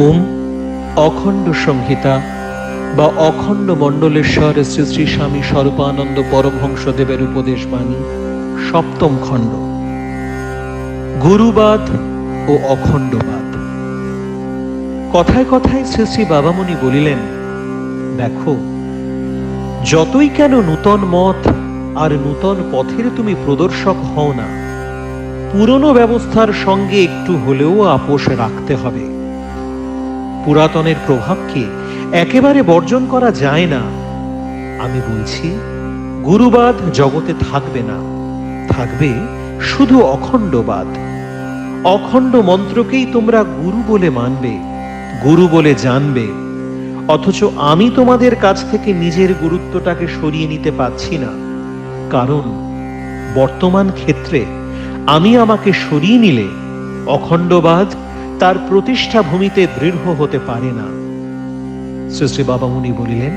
ওম অখণ্ড সংহিতা বা অখণ্ড মণ্ডলেশ্বর শ্রী শ্রী স্বামী স্বরূপানন্দ পরমহংসদেবের উপদেশ বাণী সপ্তম খণ্ড, গুরুবাদ ও অখণ্ডবাদ। কথায় কথায় শ্রী শ্রী বাবামণি বলিলেন, দেখো, যতই কেন নূতন মত আর নূতন পথের তুমি প্রদর্শক হও না, পুরনো ব্যবস্থার সঙ্গে একটু হলেও আপোষ রাখতে হবে। পুরাতনের প্রভাবকে একেবারে বর্জন করা যায় না। আমি বলছি, গুরুবাদ জগতে থাকবে না, থাকবে শুধু অখণ্ডবাদ। অখণ্ড মন্ত্রকেই তোমরা গুরু বলে মানবে, গুরু বলে জানবে, অথচ আমি তোমাদের কাছ থেকে নিজের গুরুত্বটাকে সরিয়ে নিতে পারছি না। কারণ বর্তমান ক্ষেত্রে আমি আমাকে সরিয়ে নিলে অখণ্ডবাদ তার প্রতিষ্ঠা ভূমিতে দৃঢ় হতে পারে না। শ্রী শ্রী বাবামণি বলিলেন,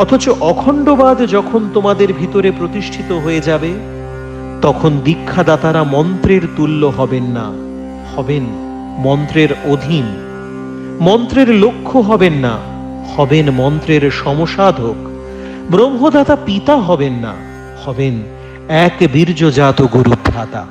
অথচ অখণ্ডবাদ যখন তোমাদের ভিতরে প্রতিষ্ঠিত হয়ে যাবে, তখন দীক্ষাদাতারা মন্ত্রের তুল্য হবেন না, হবেন মন্ত্রের অধীন। মন্ত্রের লক্ষ্য হবেন না, হবেন মন্ত্রের সমসাধক। ব্রহ্মদাতা পিতা হবেন না, হবেন এক বীর্যজাত গুরুভ্রাতা।